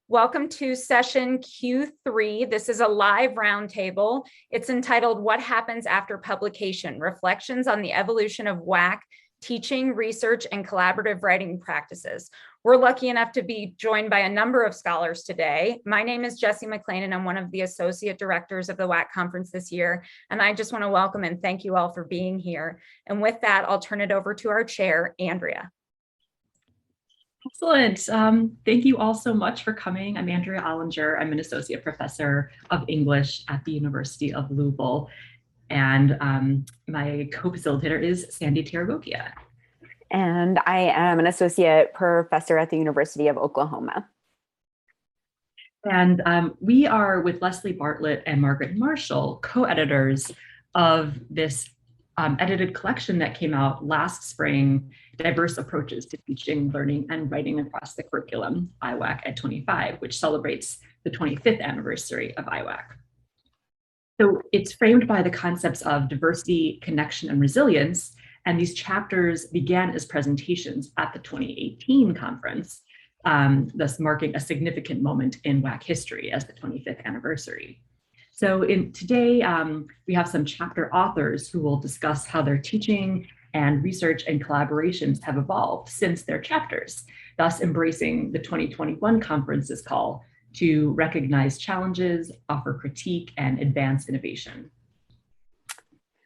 Welcome to session Q3. This is a live roundtable. It's entitled What Happens After Publication? Reflections on the Evolution of WAC Teaching, Research, and Collaborative Writing Practices. We're lucky enough to be joined by a number of scholars today. My name is Jessie McLean, and I'm one of the Associate Directors of the WAC Conference this year. And I just want to welcome and thank you all for being here. And with that, I'll turn it over to our chair, Andrea. Excellent. Thank you all so much for coming. I'm Andrea Ollinger. I'm an associate professor of English at the University of Louisville. And my co-facilitator is Sandy Taragokia. And I am an associate professor at the University of Oklahoma. And we are, with Leslie Bartlett and Margaret Marshall, co-editors of this edited collection that came out last spring, Diverse Approaches to Teaching, Learning, and Writing Across the Curriculum, IWAC at 25, which celebrates the 25th anniversary of IWAC. So it's framed by the concepts of diversity, connection, and resilience, and these chapters began as presentations at the 2018 conference, thus marking a significant moment in WAC history as the 25th anniversary. So today, we have some chapter authors who will discuss how their teaching and research and collaborations have evolved since their chapters, thus embracing the 2021 conference's call to recognize challenges, offer critique, and advance innovation.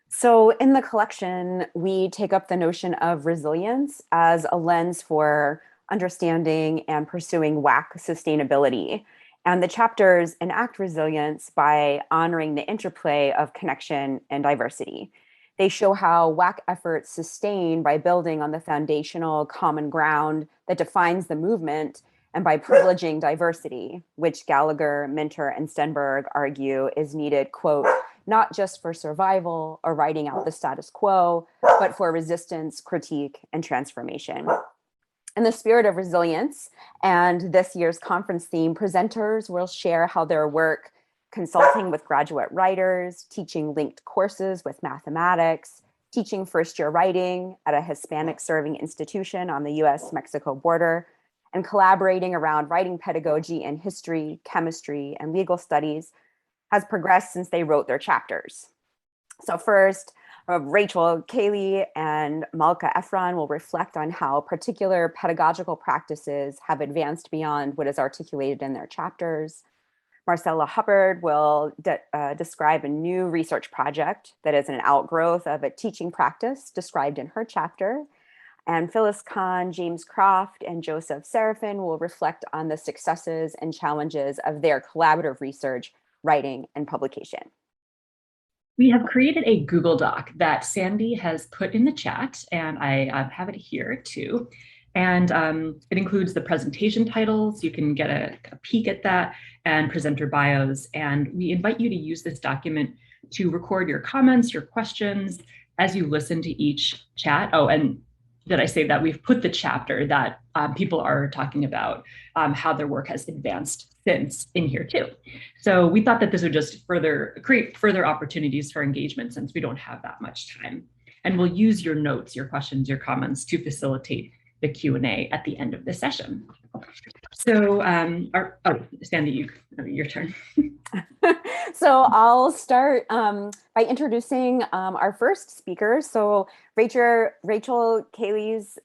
So in the collection, we take up the notion of resilience as a lens for understanding and pursuing WAC sustainability. And the chapters enact resilience by honoring the interplay of connection and diversity. They show how WAC efforts sustain by building on the foundational common ground that defines the movement and by privileging diversity, which Gallagher, Minter, and Stenberg argue is needed, quote, not just for survival or writing out the status quo, but for resistance, critique, and transformation. In the spirit of resilience and this year's conference theme, presenters will share how their work consulting with graduate writers, teaching linked courses with mathematics, teaching first-year writing at a Hispanic-serving institution on the US-Mexico border, and collaborating around writing pedagogy in history, chemistry, and legal studies has progressed since they wrote their chapters. So first, Rachel, Cayley, and Malka Effron will reflect on how particular pedagogical practices have advanced beyond what is articulated in their chapters. Marcella Hebbard will describe a new research project that is an outgrowth of a teaching practice described in her chapter. And Phyllis Conn, James Croft, and Joseph Serafin will reflect on the successes and challenges of their collaborative research, writing, and publication. We have created a Google Doc that Sandy has put in the chat, and I have it here too. And it includes the presentation titles. You can get a peek at that, and presenter bios. And we invite you to use this document to record your comments, your questions as you listen to each chat. Oh, and did I say that we've put the chapter that people are talking about, how their work has advanced since in here too. So we thought that this would just create further opportunities for engagement since we don't have that much time. And we'll use your notes, your questions, your comments to facilitate the Q&A at the end of the session. So Sandy, your turn. So I'll start by introducing our first speaker. So Rachel Cayley's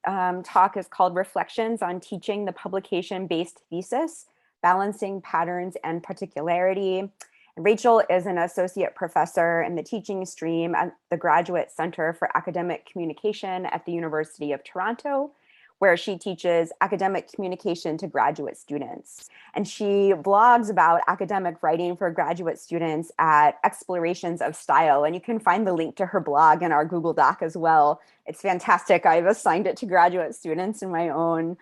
talk is called Reflections on Teaching the Publication-Based Thesis, Balancing Patterns and Particularity. Rachel is an associate professor in the teaching stream at the Graduate Center for Academic Communication at the University of Toronto, where she teaches academic communication to graduate students. And she blogs about academic writing for graduate students at Explorations of Style. And you can find the link to her blog in our Google Doc as well. It's fantastic. I've assigned it to graduate students in my own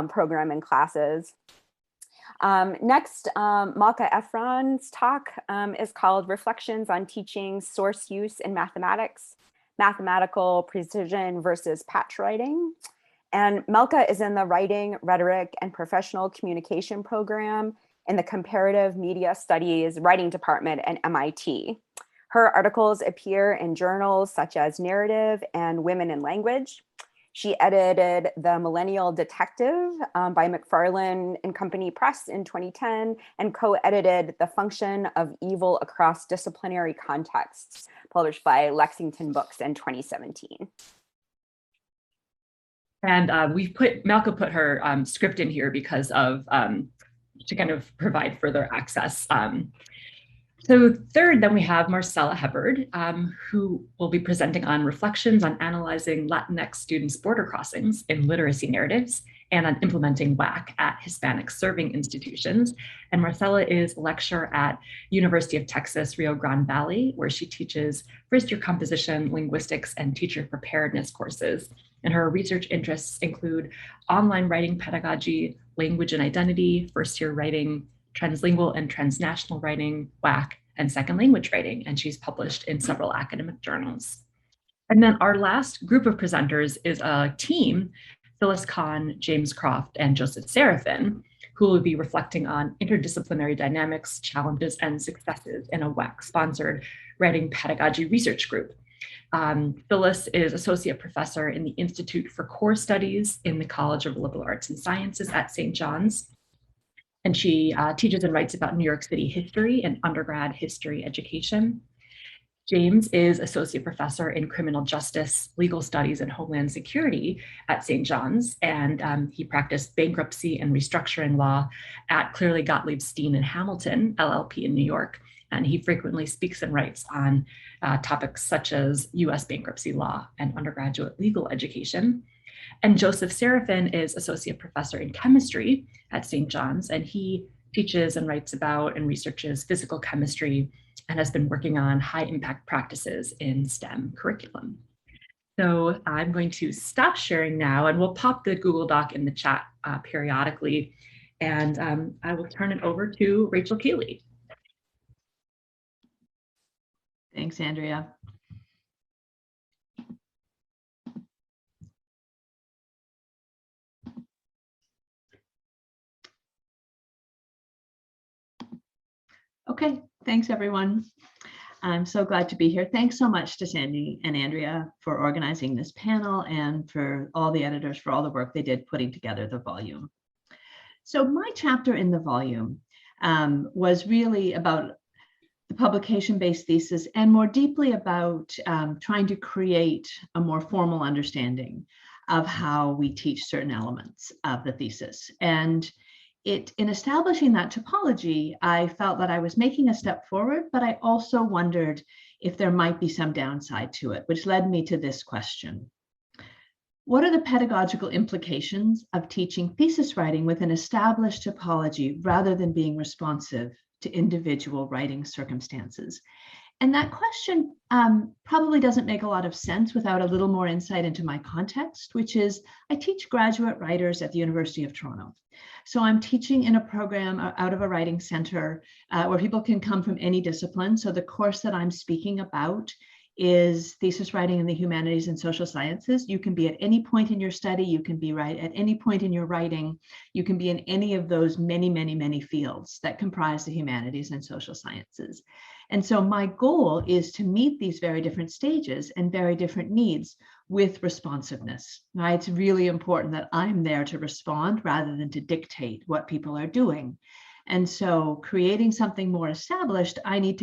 program and classes. Next, Malka Effron's talk is called Reflections on Teaching Source Use in Mathematics, Mathematical Precision versus Patch Writing. And Malka is in the Writing, Rhetoric, and Professional Communication program in the Comparative Media Studies Writing Department at MIT. Her articles appear in journals such as Narrative and Women in Language. She edited The Millennial Detective by McFarlane and Company Press in 2010, and co-edited The Function of Evil Across Disciplinary Contexts, published by Lexington Books in 2017. And Malka put her script in here because of, to kind of provide further access. So third, then we have Marcella Hebbard, who will be presenting on reflections on analyzing Latinx students' border crossings in literacy narratives and on implementing WAC at Hispanic-serving institutions. And Marcella is a lecturer at University of Texas, Rio Grande Valley, where she teaches first-year composition, linguistics, and teacher preparedness courses. And her research interests include online writing pedagogy, language and identity, first-year writing, translingual and transnational writing, WAC, and second language writing, and she's published in several academic journals. And then our last group of presenters is a team, Phyllis Conn, James Croft, and Joseph Serafin, who will be reflecting on interdisciplinary dynamics, challenges, and successes in a WAC-sponsored writing pedagogy research group. Phyllis is Associate Professor in the Institute for Core Studies in the College of Liberal Arts and Sciences at St. John's. And she teaches and writes about New York City history and undergrad history education. James is Associate Professor in Criminal Justice, Legal Studies, and Homeland Security at St. John's, and he practiced bankruptcy and restructuring law at Clearly Gottlieb Steen and Hamilton, LLP in New York. And he frequently speaks and writes on topics such as US bankruptcy law and undergraduate legal education. And Joseph Serafin is Associate Professor in Chemistry at St. John's, and he teaches and writes about and researches physical chemistry and has been working on high impact practices in STEM curriculum. So I'm going to stop sharing now, and we'll pop the Google Doc in the chat periodically. And I will turn it over to Rachel Cayley. Thanks, Andrea. Okay, thanks everyone. I'm so glad to be here. Thanks so much to Sandy and Andrea for organizing this panel and for all the editors for all the work they did putting together the volume. So my chapter in the volume was really about the publication-based thesis and more deeply about trying to create a more formal understanding of how we teach certain elements of the thesis. And in establishing that topology, I felt that I was making a step forward, but I also wondered if there might be some downside to it, which led me to this question. What are the pedagogical implications of teaching thesis writing with an established topology rather than being responsive to individual writing circumstances? And that question probably doesn't make a lot of sense without a little more insight into my context, which is I teach graduate writers at the University of Toronto. So I'm teaching in a program out of a writing center where people can come from any discipline. So the course that I'm speaking about is thesis writing in the humanities and social sciences. You can be at any point in your study, you can be at any point in your writing, you can be in any of those many, many, many fields that comprise the humanities and social sciences. And so my goal is to meet these very different stages and very different needs with responsiveness. Right? It's really important that I'm there to respond rather than to dictate what people are doing. And so creating something more established, I needed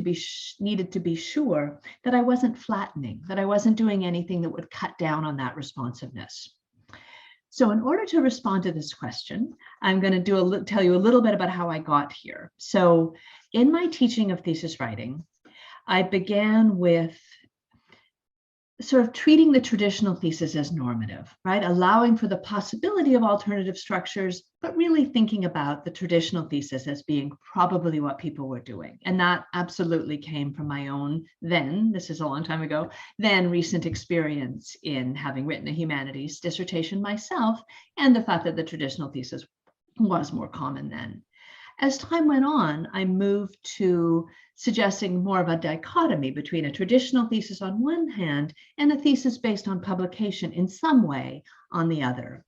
to be sure that I wasn't flattening, that I wasn't doing anything that would cut down on that responsiveness. So in order to respond to this question, I'm going to tell you a little bit about how I got here. So in my teaching of thesis writing, I began with sort of treating the traditional thesis as normative, right? Allowing for the possibility of alternative structures, but really thinking about the traditional thesis as being probably what people were doing. And that absolutely came from my own this is a long time ago, recent experience in having written a humanities dissertation myself, and the fact that the traditional thesis was more common then. As time went on, I moved to suggesting more of a dichotomy between a traditional thesis on one hand and a thesis based on publication in some way on the other.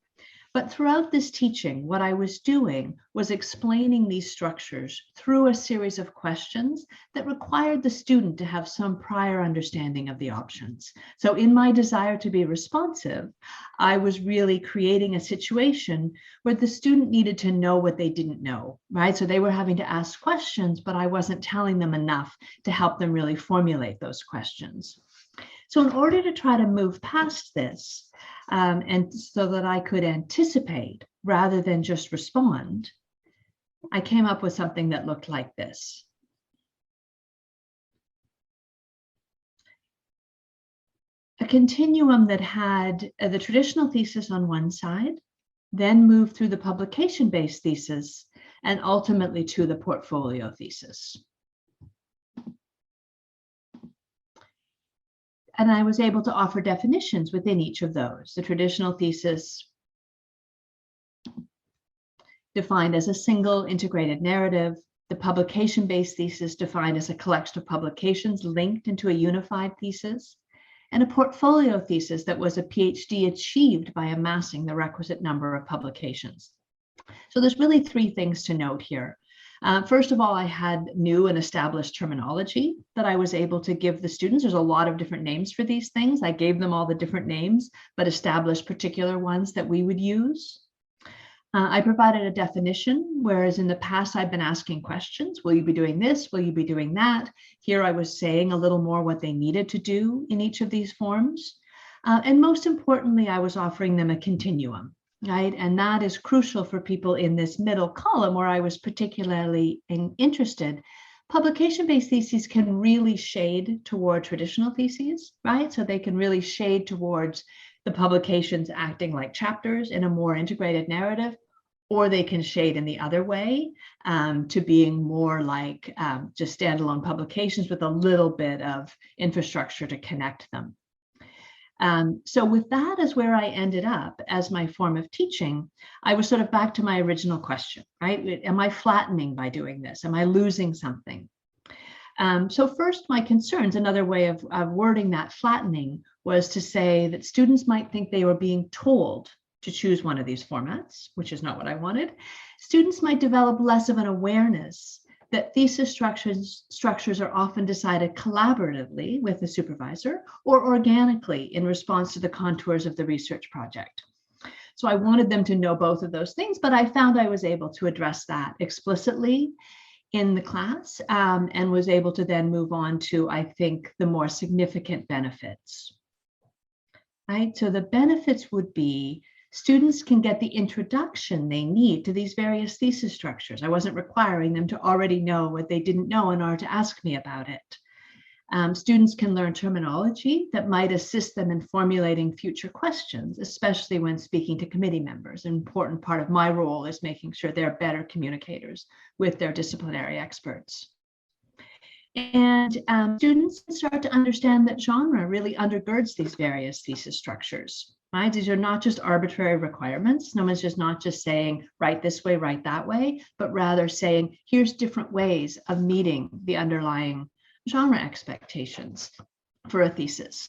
But throughout this teaching, what I was doing was explaining these structures through a series of questions that required the student to have some prior understanding of the options. So in my desire to be responsive, I was really creating a situation where the student needed to know what they didn't know, right? So they were having to ask questions, but I wasn't telling them enough to help them really formulate those questions. So in order to try to move past this, and so that I could anticipate rather than just respond, I came up with something that looked like this. A continuum that had the traditional thesis on one side, then moved through the publication-based thesis, and ultimately to the portfolio thesis. And I was able to offer definitions within each of those. The traditional thesis defined as a single integrated narrative, the publication-based thesis defined as a collection of publications linked into a unified thesis, and a portfolio thesis that was a PhD achieved by amassing the requisite number of publications. So there's really three things to note here. First of all, I had new and established terminology that I was able to give the students. There's a lot of different names for these things. I gave them all the different names, but established particular ones that we would use. I provided a definition, whereas in the past I've been asking questions. Will you be doing this? Will you be doing that? Here I was saying a little more what they needed to do in each of these forms. And most importantly, I was offering them a continuum. Right, and that is crucial for people in this middle column where I was particularly interested. Publication-based theses can really shade toward traditional theses, right? So they can really shade towards the publications acting like chapters in a more integrated narrative, or they can shade in the other way to being more like just standalone publications with a little bit of infrastructure to connect them. So with that as where I ended up as my form of teaching, I was sort of back to my original question, right? Am I flattening by doing this? Am I losing something? So first, my concerns, another way of wording that flattening was to say that students might think they were being told to choose one of these formats, which is not what I wanted. Students might develop less of an awareness that thesis structures are often decided collaboratively with the supervisor or organically in response to the contours of the research project. So I wanted them to know both of those things, but I found I was able to address that explicitly in the class and was able to then move on to, I think, the more significant benefits. Right? So the benefits would be students can get the introduction they need to these various thesis structures. I wasn't requiring them to already know what they didn't know in order to ask me about it. Students can learn terminology that might assist them in formulating future questions, especially when speaking to committee members. An important part of my role is making sure they're better communicators with their disciplinary experts. And students can start to understand that genre really undergirds these various thesis structures. Right? These are not just arbitrary requirements. No one's just not just saying, write this way, write that way, but rather saying, here's different ways of meeting the underlying genre expectations for a thesis.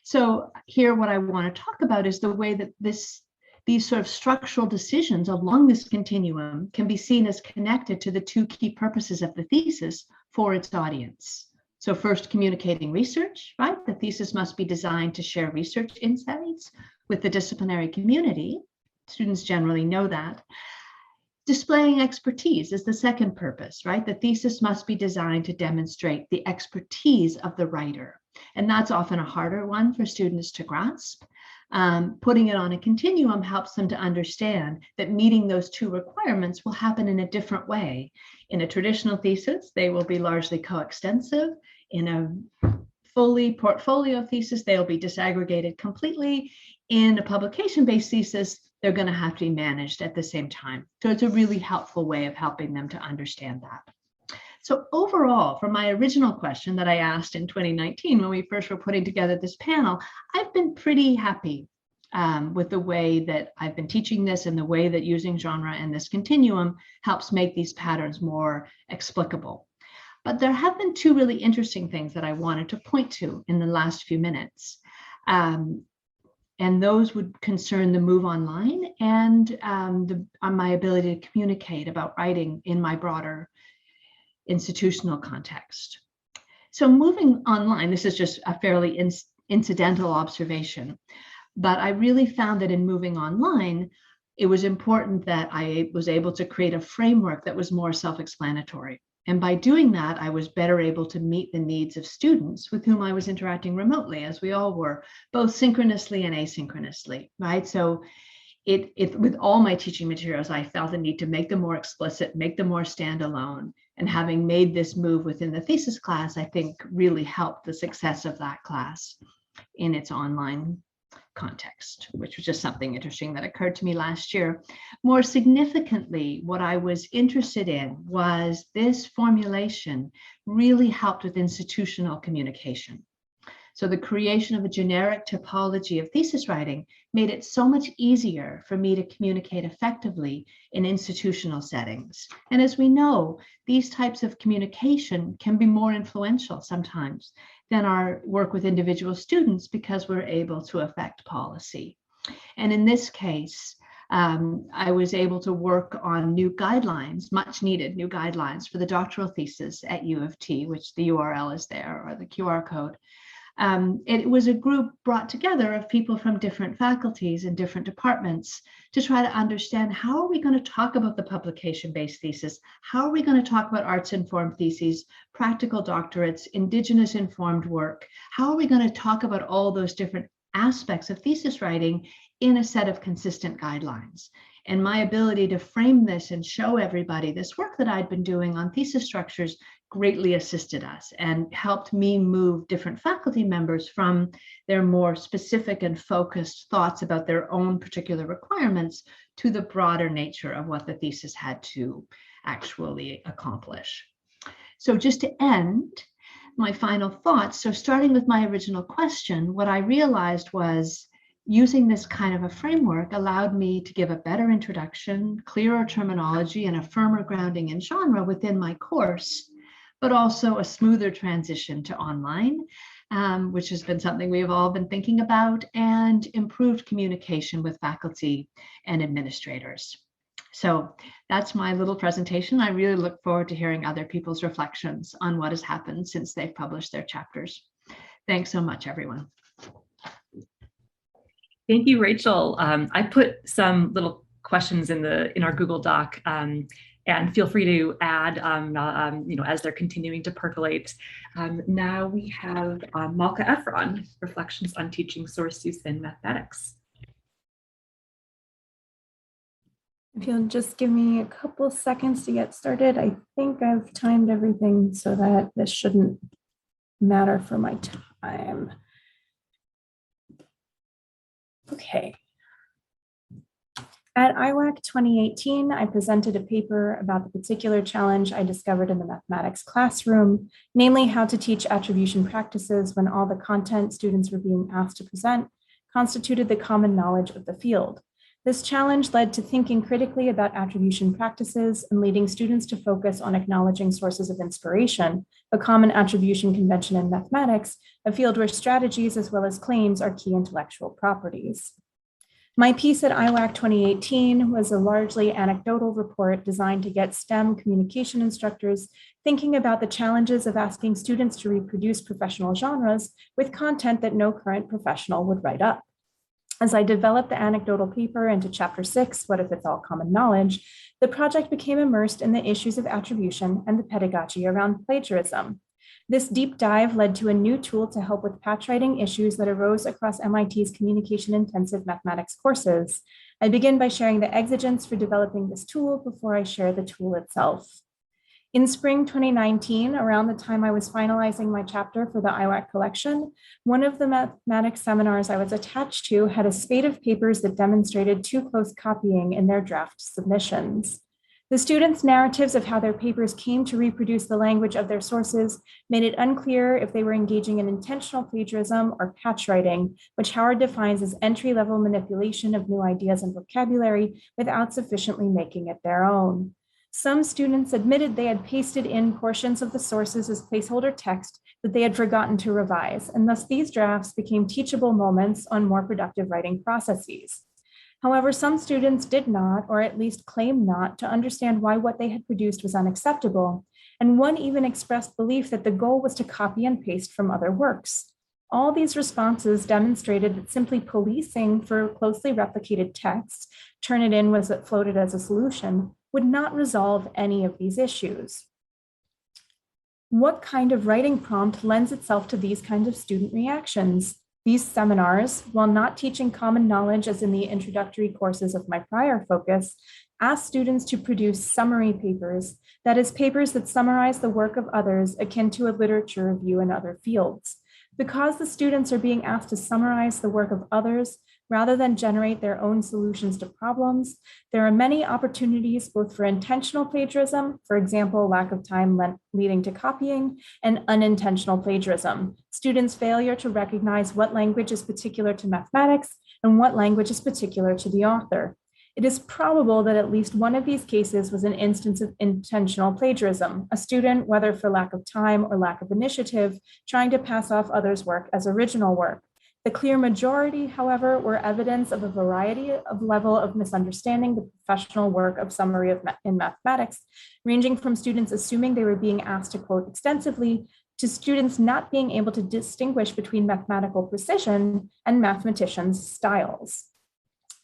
So here, what I want to talk about is the way that these sort of structural decisions along this continuum can be seen as connected to the two key purposes of the thesis for its audience. So first, communicating research, right? The thesis must be designed to share research insights with the disciplinary community. Students generally know that. Displaying expertise is the second purpose, right? The thesis must be designed to demonstrate the expertise of the writer. And that's often a harder one for students to grasp. Putting it on a continuum helps them to understand that meeting those two requirements will happen in a different way. In a traditional thesis, they will be largely coextensive. In a fully portfolio thesis, they'll be disaggregated completely. In a publication-based thesis, they're going to have to be managed at the same time. So it's a really helpful way of helping them to understand that. So overall, for my original question that I asked in 2019, when we first were putting together this panel, I've been pretty happy with the way that I've been teaching this and the way that using genre and this continuum helps make these patterns more explicable. But there have been two really interesting things that I wanted to point to in the last few minutes. And And those would concern the move online and my ability to communicate about writing in my broader institutional context. So moving online, this is just a fairly incidental observation, but I really found that in moving online, it was important that I was able to create a framework that was more self-explanatory. And by doing that, I was better able to meet the needs of students with whom I was interacting remotely, as we all were, both synchronously and asynchronously, right? So with all my teaching materials, I felt the need to make them more explicit, make them more standalone. And having made this move within the thesis class, I think really helped the success of that class in its online context, which was just something interesting that occurred to me last year. More significantly, what I was interested in was this formulation really helped with institutional communication. So the creation of a generic typology of thesis writing made it so much easier for me to communicate effectively in institutional settings. And as we know, these types of communication can be more influential sometimes than our work with individual students because we're able to affect policy. And in this case, I was able to work on new guidelines, much needed new guidelines for the doctoral thesis at U of T, which the URL is there, or the QR code. It was a group brought together of people from different faculties and different departments to try to understand, how are we going to talk about the publication-based thesis? How are we going to talk about arts-informed theses, practical doctorates, Indigenous-informed work? How are we going to talk about all those different aspects of thesis writing in a set of consistent guidelines? And my ability to frame this and show everybody this work that I'd been doing on thesis structures greatly assisted us and helped me move different faculty members from their more specific and focused thoughts about their own particular requirements to the broader nature of what the thesis had to actually accomplish. So just to end, my final thoughts. So starting with my original question, what I realized was using this kind of a framework allowed me to give a better introduction, clearer terminology, and a firmer grounding in genre within my course, but also a smoother transition to online, which has been something we've all been thinking about, and improved communication with faculty and administrators. So that's my little presentation. I really look forward to hearing other people's reflections on what has happened since they've published their chapters. Thanks so much, everyone. Thank you, Rachel. I put some little questions in our Google Doc, and feel free to add, as they're continuing to percolate. Now we have Malka Effron, Reflections on Teaching Source Use in Mathematics. If you'll just give me a couple seconds to get started, I think I've timed everything so that this shouldn't matter for my time. Okay. At IWAC 2018, I presented a paper about the particular challenge I discovered in the mathematics classroom, namely how to teach attribution practices when all the content students were being asked to present constituted the common knowledge of the field. This challenge led to thinking critically about attribution practices and leading students to focus on acknowledging sources of inspiration, a common attribution convention in mathematics, a field where strategies as well as claims are key intellectual properties. My piece at IWAC 2018 was a largely anecdotal report designed to get STEM communication instructors thinking about the challenges of asking students to reproduce professional genres with content that no current professional would write up. As I developed the anecdotal paper into Chapter 6, What If It's All Common Knowledge, the project became immersed in the issues of attribution and the pedagogy around plagiarism. This deep dive led to a new tool to help with patch writing issues that arose across MIT's communication-intensive mathematics courses. I begin by sharing the exigence for developing this tool before I share the tool itself. In spring 2019, around the time I was finalizing my chapter for the IWAC collection, one of the mathematics seminars I was attached to had a spate of papers that demonstrated too close copying in their draft submissions. The students' narratives of how their papers came to reproduce the language of their sources made it unclear if they were engaging in intentional plagiarism or patch writing, which Howard defines as entry-level manipulation of new ideas and vocabulary without sufficiently making it their own. Some students admitted they had pasted in portions of the sources as placeholder text that they had forgotten to revise, and thus these drafts became teachable moments on more productive writing processes. However, some students did not, or at least claimed not, to understand why what they had produced was unacceptable, and one even expressed belief that the goal was to copy and paste from other works. All these responses demonstrated that simply policing for closely replicated texts, Turnitin was floated as a solution, would not resolve any of these issues. What kind of writing prompt lends itself to these kinds of student reactions? These seminars, while not teaching common knowledge as in the introductory courses of my prior focus, ask students to produce summary papers, that is, papers that summarize the work of others akin to a literature review in other fields. Because the students are being asked to summarize the work of others rather than generate their own solutions to problems, there are many opportunities both for intentional plagiarism, for example, lack of time leading to copying, and unintentional plagiarism, students' failure to recognize what language is particular to mathematics and what language is particular to the author. It is probable that at least one of these cases was an instance of intentional plagiarism, a student, whether for lack of time or lack of initiative, trying to pass off others' work as original work. The clear majority, however, were evidence of a variety of level of misunderstanding the professional work of summary in mathematics, ranging from students assuming they were being asked to quote extensively to students not being able to distinguish between mathematical precision and mathematicians' styles.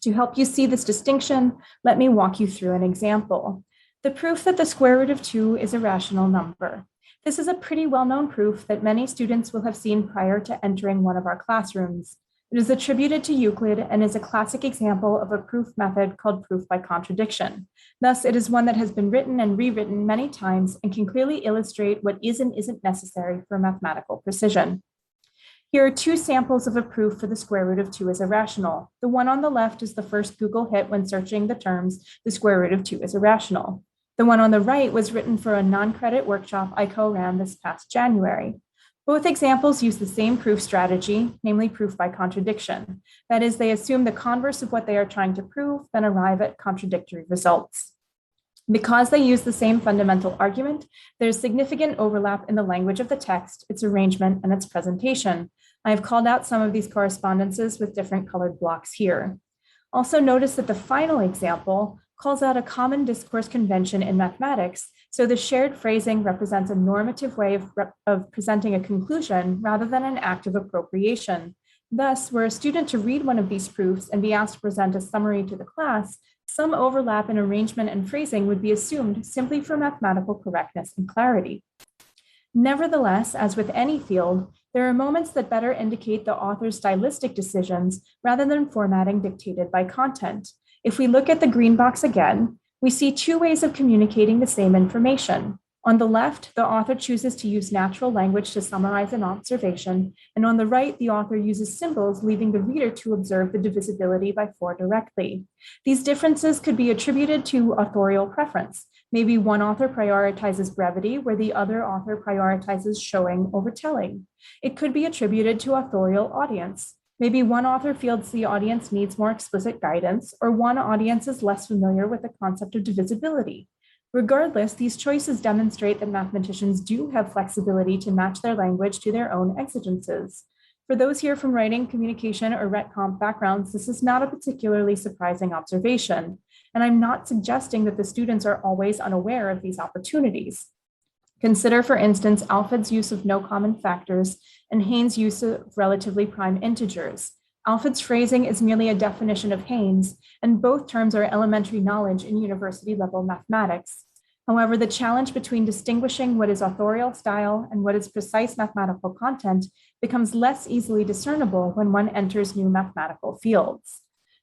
To help you see this distinction, let me walk you through an example. The proof that the square root of 2 is a rational number. This is a pretty well-known proof that many students will have seen prior to entering one of our classrooms. It is attributed to Euclid and is a classic example of a proof method called proof by contradiction. Thus, it is one that has been written and rewritten many times and can clearly illustrate what is and isn't necessary for mathematical precision. Here are two samples of a proof for the square root of 2 is irrational. The one on the left is the first Google hit when searching the terms, the square root of 2 is irrational. The one on the right was written for a non-credit workshop I co-ran this past January. Both examples use the same proof strategy, namely proof by contradiction. That is, they assume the converse of what they are trying to prove, then arrive at contradictory results. Because they use the same fundamental argument, there's significant overlap in the language of the text, its arrangement, and its presentation. I have called out some of these correspondences with different colored blocks here. Also notice that the final example calls out a common discourse convention in mathematics, so the shared phrasing represents a normative way of presenting a conclusion rather than an act of appropriation. Thus, were a student to read one of these proofs and be asked to present a summary to the class, some overlap in arrangement and phrasing would be assumed simply for mathematical correctness and clarity. Nevertheless, as with any field, there are moments that better indicate the author's stylistic decisions rather than formatting dictated by content. If we look at the green box again, we see two ways of communicating the same information. On the left, the author chooses to use natural language to summarize an observation, and on the right, the author uses symbols, leaving the reader to observe the divisibility by 4 directly. These differences could be attributed to authorial preference. Maybe one author prioritizes brevity, where the other author prioritizes showing over telling. It could be attributed to authorial audience. Maybe one author feels the audience needs more explicit guidance, or one audience is less familiar with the concept of divisibility. Regardless, these choices demonstrate that mathematicians do have flexibility to match their language to their own exigences. For those here from writing, communication, or Ret Comp backgrounds, this is not a particularly surprising observation, and I'm not suggesting that the students are always unaware of these opportunities. Consider, for instance, Alfred's use of no common factors and Haynes' use of relatively prime integers. Alfred's phrasing is merely a definition of Haynes, and both terms are elementary knowledge in university-level mathematics. However, the challenge between distinguishing what is authorial style and what is precise mathematical content becomes less easily discernible when one enters new mathematical fields.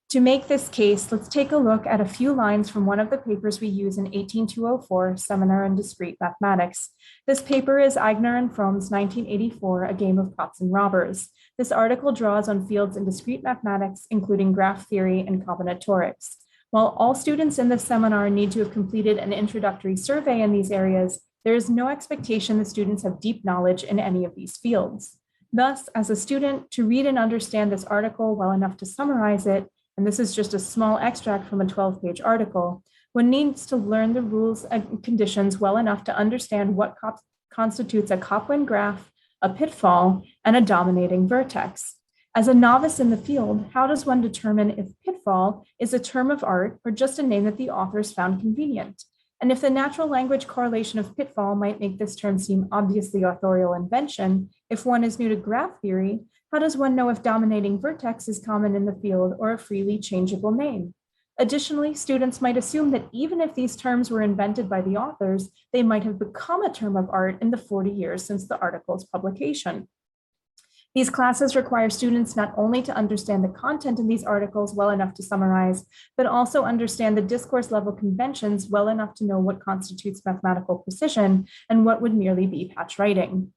To make this case, let's take a look at a few lines from one of the papers we use in 18204, Seminar in Discrete Mathematics. This paper is Eigner and Fromm's 1984, A Game of Cops and Robbers. This article draws on fields in discrete mathematics, including graph theory and combinatorics. While all students in this seminar need to have completed an introductory survey in these areas, there is no expectation that students have deep knowledge in any of these fields. Thus, as a student, to read and understand this article well enough to summarize it, and this is just a small extract from a 12-page article, One needs to learn the rules and conditions well enough to understand what constitutes a Copland graph, a pitfall, and a dominating vertex. As a novice in the field, how does one determine if pitfall is a term of art or just a name that the authors found convenient? And if the natural language correlation of pitfall might make this term seem obviously authorial invention, if one is new to graph theory, how does one know if dominating vertex is common in the field or a freely changeable name? Additionally, students might assume that even if these terms were invented by the authors, they might have become a term of art in the 40 years since the article's publication. These classes require students not only to understand the content in these articles well enough to summarize, but also understand the discourse level conventions well enough to know what constitutes mathematical precision and what would merely be patch writing.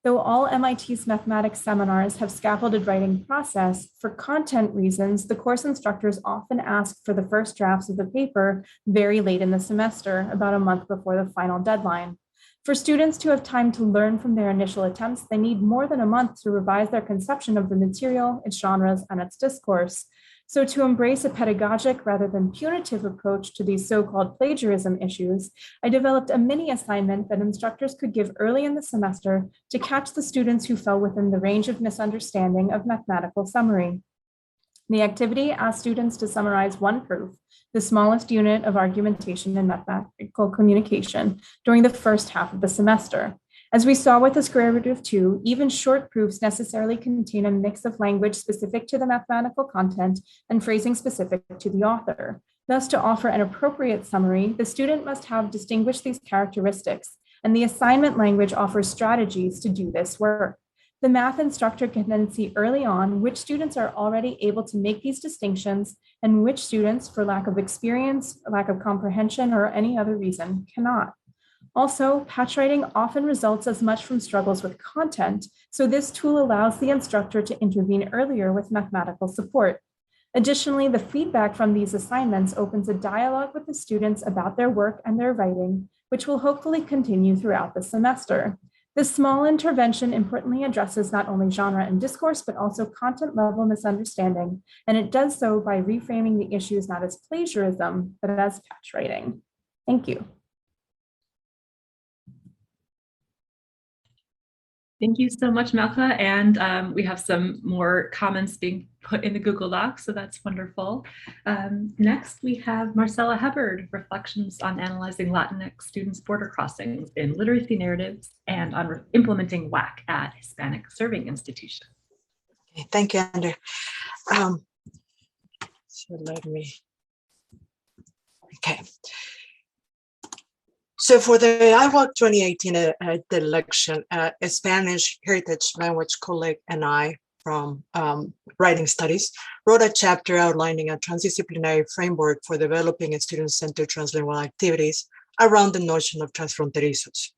Though all MIT's mathematics seminars have scaffolded writing process, for content reasons, the course instructors often ask for the first drafts of the paper very late in the semester, about a month before the final deadline. For students to have time to learn from their initial attempts, they need more than a month to revise their conception of the material, its genres, and its discourse. So to embrace a pedagogic rather than punitive approach to these so-called plagiarism issues, I developed a mini assignment that instructors could give early in the semester to catch the students who fell within the range of misunderstanding of mathematical summary. The activity asked students to summarize one proof, the smallest unit of argumentation in mathematical communication, during the first half of the semester. As we saw with the square root of 2, even short proofs necessarily contain a mix of language specific to the mathematical content and phrasing specific to the author. Thus, to offer an appropriate summary, the student must have distinguished these characteristics, and the assignment language offers strategies to do this work. The math instructor can then see early on which students are already able to make these distinctions and which students, for lack of experience, lack of comprehension, or any other reason, cannot. Also, patch writing often results as much from struggles with content, so this tool allows the instructor to intervene earlier with mathematical support. Additionally, the feedback from these assignments opens a dialogue with the students about their work and their writing, which will hopefully continue throughout the semester. This small intervention importantly addresses not only genre and discourse, but also content level misunderstanding, and it does so by reframing the issues not as plagiarism, but as patch writing. Thank you. Thank you so much, Melka. And we have some more comments being put in the Google Doc, so that's wonderful. Next, we have Marcella Hebbard, reflections on analyzing Latinx students' border crossings in literacy narratives and on implementing WAC at Hispanic-serving institutions. Okay, thank you, Andrew. So let me, okay. So for the IWAC 2018 election, a Spanish heritage language colleague and I from Writing Studies wrote a chapter outlining a transdisciplinary framework for developing student-centered translingual activities around the notion of transfronterizos.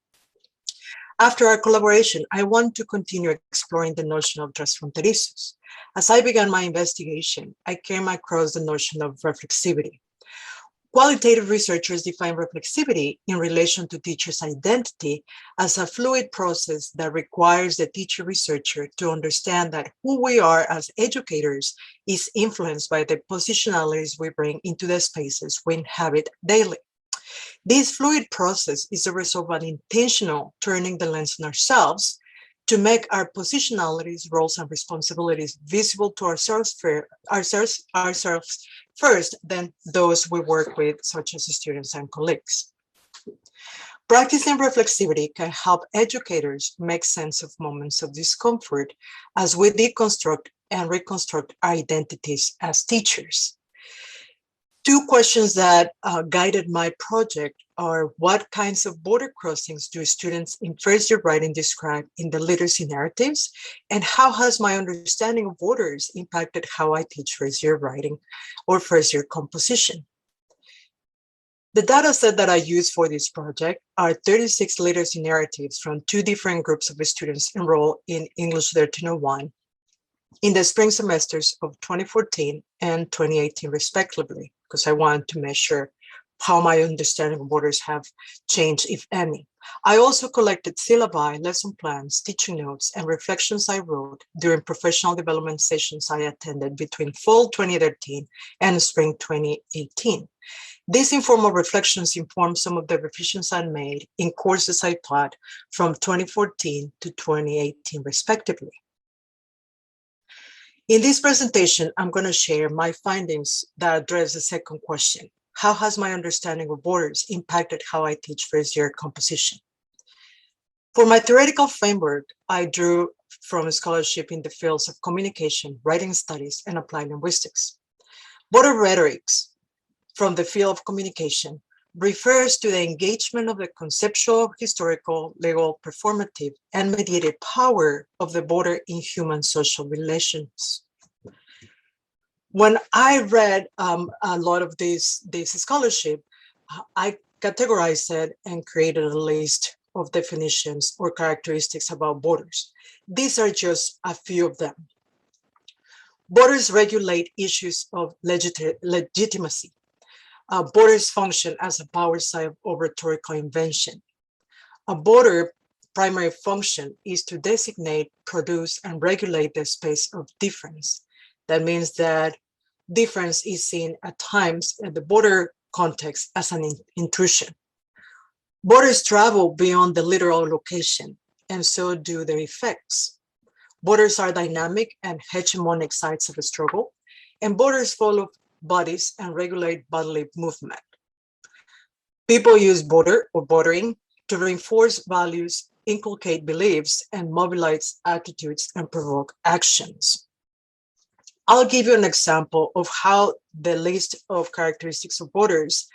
After our collaboration, I want to continue exploring the notion of transfronterizos. As I began my investigation, I came across the notion of reflexivity. Qualitative researchers define reflexivity in relation to teacher's identity as a fluid process that requires the teacher-researcher to understand that who we are as educators is influenced by the positionalities we bring into the spaces we inhabit daily. This fluid process is a result of an intentional turning the lens on ourselves to make our positionalities, roles, and responsibilities visible to ourselves first, then those we work with, such as students and colleagues. Practicing reflexivity can help educators make sense of moments of discomfort as we deconstruct and reconstruct our identities as teachers. Two questions that guided my project are: what kinds of border crossings do students in first-year writing describe in the literacy narratives? And how has my understanding of borders impacted how I teach first-year writing or first-year composition? The data set that I used for this project are 36 literacy narratives from two different groups of students enrolled in English 1301 in the spring semesters of 2014 and 2018 respectively, because I wanted to measure how my understanding of borders have changed, if any. I also collected syllabi, lesson plans, teaching notes, and reflections I wrote during professional development sessions I attended between fall 2013 and spring 2018. These informal reflections informed some of the revisions I made in courses I taught from 2014 to 2018, respectively. In this presentation, I'm going to share my findings that address the second question. How has my understanding of borders impacted how I teach first-year composition? For my theoretical framework, I drew from scholarship in the fields of communication, writing studies, and applied linguistics. Border rhetorics from the field of communication refers to the engagement of the conceptual, historical, legal, performative, and mediated power of the border in human social relations. When I read a lot of this scholarship, I categorized it and created a list of definitions or characteristics about borders. These are just a few of them. Borders regulate issues of legitimacy. Borders function as a power side of rhetorical invention. A border primary function is to designate, produce, and regulate the space of difference. That means that difference is seen at times in the border context as an intrusion. Borders travel beyond the literal location, and so do their effects. Borders are dynamic and hegemonic sites of a struggle, and borders follow bodies and regulate bodily movement. People use border or bordering to reinforce values, inculcate beliefs, and mobilize attitudes and provoke actions. I'll give you an example of how the list of characteristics of borders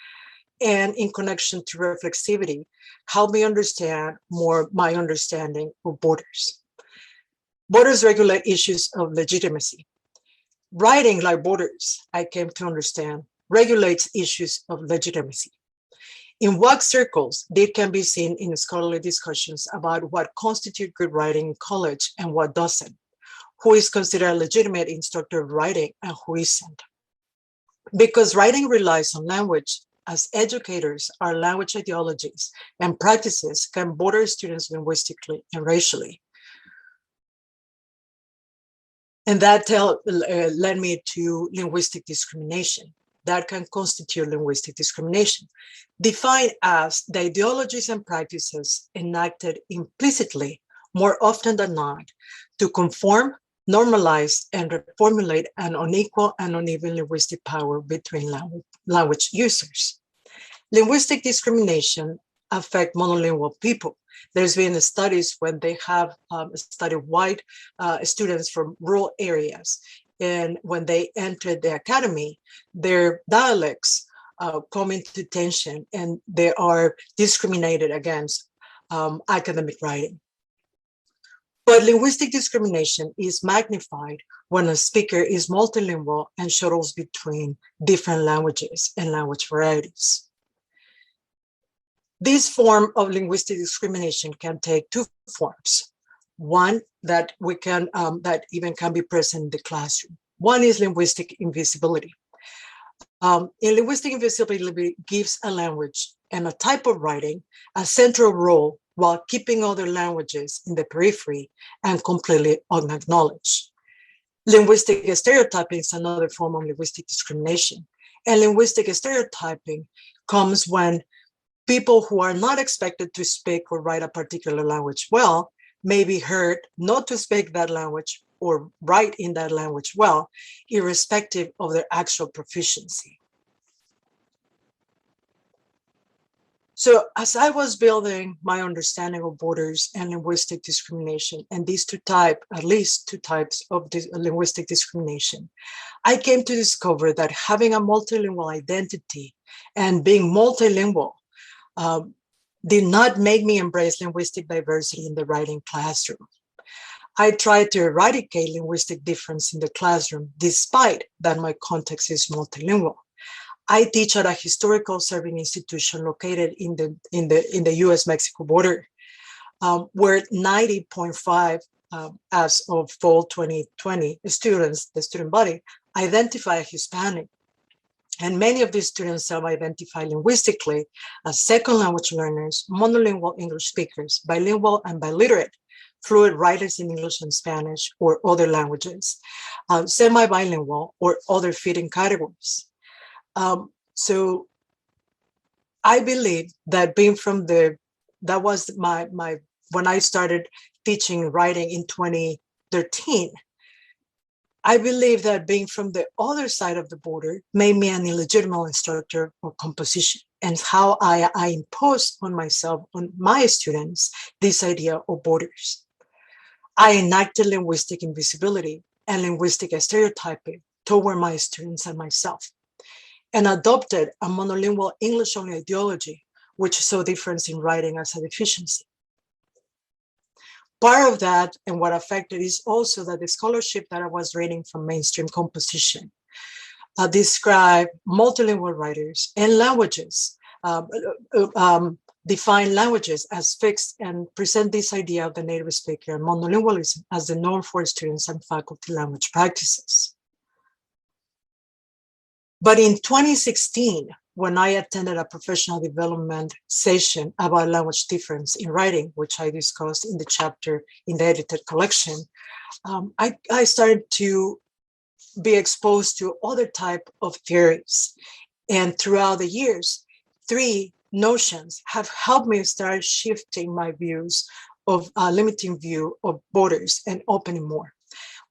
and in connection to reflexivity help me understand more my understanding of borders. Borders regulate issues of legitimacy. Writing like borders, I came to understand, regulates issues of legitimacy. In WAC circles, they can be seen in scholarly discussions about what constitutes good writing in college and what doesn't, who is considered a legitimate instructor of writing and who isn't. Because writing relies on language, as educators, our language ideologies and practices can border students linguistically and racially. And that led me to linguistic discrimination. That can constitute linguistic discrimination, defined as the ideologies and practices enacted implicitly, more often than not, to conform, normalize, and reformulate an unequal and uneven linguistic power between language users. Linguistic discrimination affects monolingual people. There's been studies when they have studied white students from rural areas, and when they entered the academy, their dialects come into tension and they are discriminated against academic writing. But linguistic discrimination is magnified when a speaker is multilingual and shuttles between different languages and language varieties. This form of linguistic discrimination can take two forms. One that that even can be present in the classroom. One is linguistic invisibility. In linguistic invisibility gives a language and a type of writing a central role while keeping other languages in the periphery and completely unacknowledged. Linguistic stereotyping is another form of linguistic discrimination. And linguistic stereotyping comes when people who are not expected to speak or write a particular language well may be heard not to speak that language or write in that language well, irrespective of their actual proficiency. So as I was building my understanding of borders and linguistic discrimination, and these at least two types of linguistic discrimination, I came to discover that having a multilingual identity and being multilingual did not make me embrace linguistic diversity in the writing classroom. I tried to eradicate linguistic difference in the classroom, despite that my context is multilingual. I teach at a historical serving institution located in the U.S.-Mexico border, where 90.5 as of fall 2020 students, the student body, identify Hispanic. And many of these students self-identify linguistically as second language learners, monolingual English speakers, bilingual and biliterate, fluent writers in English and Spanish or other languages, semi-bilingual or other fitting categories. So I believe that being from that was when I started teaching writing in 2013, I believe that being from the other side of the border made me an illegitimate instructor of composition, and how I imposed on myself, on my students, this idea of borders. I enacted linguistic invisibility and linguistic stereotyping toward my students and myself, and adopted a monolingual English-only ideology, which saw difference in writing as a deficiency. Part of that, and what affected, is also that the scholarship that I was reading from mainstream composition describe multilingual writers and languages, define languages as fixed, and present this idea of the native speaker and monolingualism as the norm for students and faculty language practices. But in 2016, when I attended a professional development session about language difference in writing, which I discussed in the chapter in the edited collection, I started to be exposed to other type of theories. And throughout the years, 3 notions have helped me start shifting my views of limiting view of borders and opening more.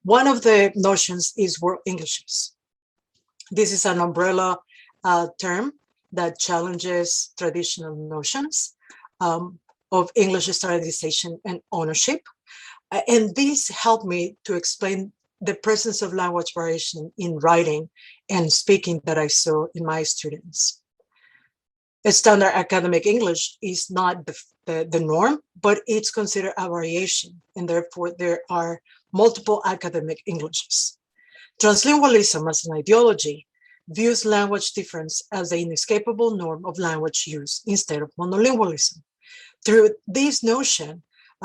One of the notions is world Englishes. This is an umbrella term that challenges traditional notions of English standardization and ownership. And this helped me to explain the presence of language variation in writing and speaking that I saw in my students. Standard academic English is not the norm, but it's considered a variation, and therefore there are multiple academic Englishes. Translingualism as an ideology views language difference as the inescapable norm of language use instead of monolingualism. Through this notion,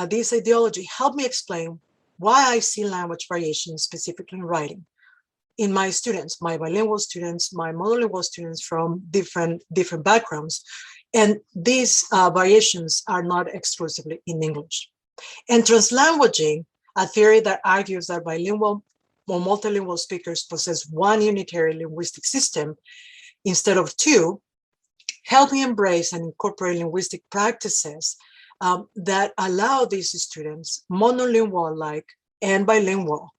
this ideology helped me explain why I see language variation specifically in writing in my students, my bilingual students, my monolingual students from different backgrounds. And these variations are not exclusively in English. And translanguaging, a theory that argues that bilingual or multilingual speakers possess one unitary linguistic system instead of 2, help me embrace and incorporate linguistic practices that allow these students, monolingual-like and bilingual,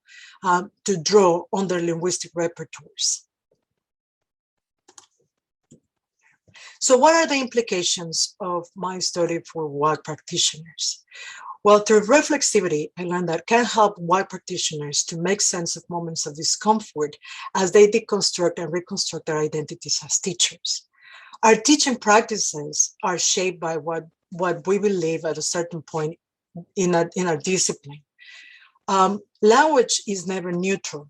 to draw on their linguistic repertoires. So what are the implications of my study for WAC practitioners? Well, through reflexivity, I learned that can help WAC practitioners to make sense of moments of discomfort as they deconstruct and reconstruct their identities as teachers. Our teaching practices are shaped by what we believe at a certain point in our discipline. Language is never neutral.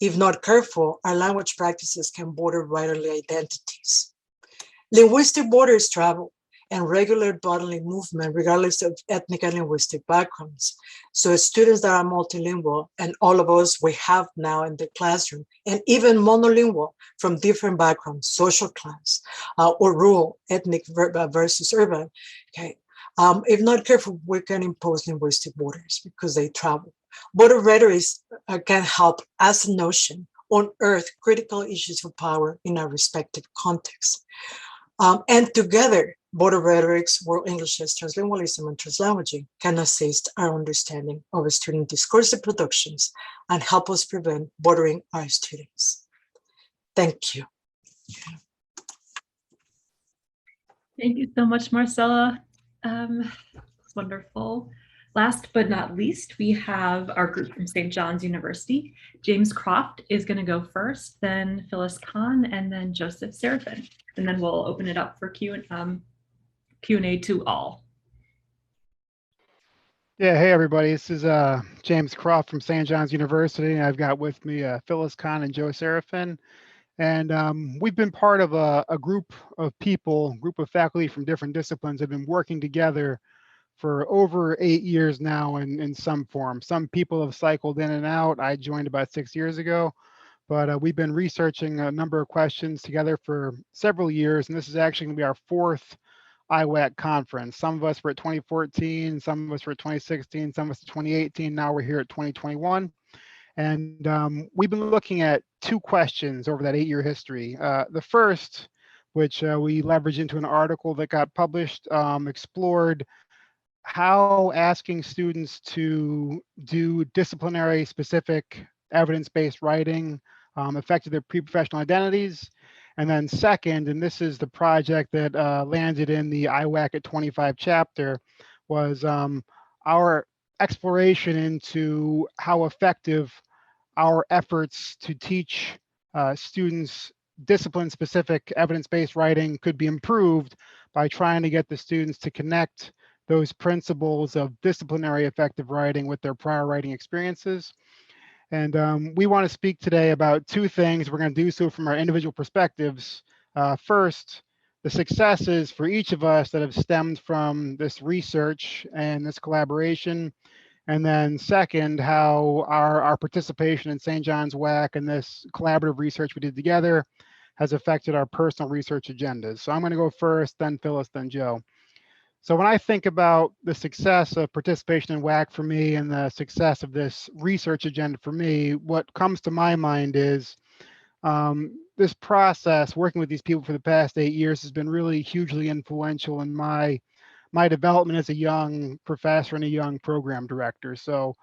If not careful, our language practices can border writerly identities. Linguistic borders travel and regular bodily movement regardless of ethnic and linguistic backgrounds. So students that are multilingual, and all of us we have now in the classroom, and even monolingual from different backgrounds, social class, or rural, ethnic versus urban, okay? If not careful, we can impose linguistic borders because they travel. Border rhetoric can help as a notion unearth critical issues of power in our respective contexts. And together, border rhetorics, world Englishes, translingualism, and translanguaging can assist our understanding of student discursive productions and help us prevent bordering our students. Thank you. Thank you so much, Marcella. It's wonderful. Last but not least, we have our group from St. John's University. James Croft is going to go first, then Phyllis Conn, and then Joseph Serafin. And then we'll open it up for Q&A to all. Yeah, hey everybody, this is James Croft from St. John's University. I've got with me Phyllis Conn and Joe Serafin. And we've been part of a group of faculty from different disciplines have been working together for over 8 years now in some form. Some people have cycled in and out. I joined about 6 years ago, but we've been researching a number of questions together for several years, and this is actually going to be our fourth IWAC conference. Some of us were at 2014, some of us were at 2016, some of us at 2018. Now we're here at 2021. And we've been looking at two questions over that 8-year history. The first, which we leveraged into an article that got published, explored how asking students to do disciplinary specific evidence-based writing affected their pre-professional identities. And then second, and this is the project that landed in the IWAC at 25 chapter, was our exploration into how effective our efforts to teach students discipline-specific evidence-based writing could be improved by trying to get the students to connect those principles of disciplinary effective writing with their prior writing experiences. And we want to speak today about two things. We're going to do so from our individual perspectives. First, the successes for each of us that have stemmed from this research and this collaboration. And then second, how our participation in St. John's WAC and this collaborative research we did together has affected our personal research agendas. So I'm going to go first, then Phyllis, then Joe. So when I think about the success of participation in WAC for me and the success of this research agenda for me, what comes to my mind is this process, working with these people for the past 8 years, has been really hugely influential in my development as a young professor and a young program director. So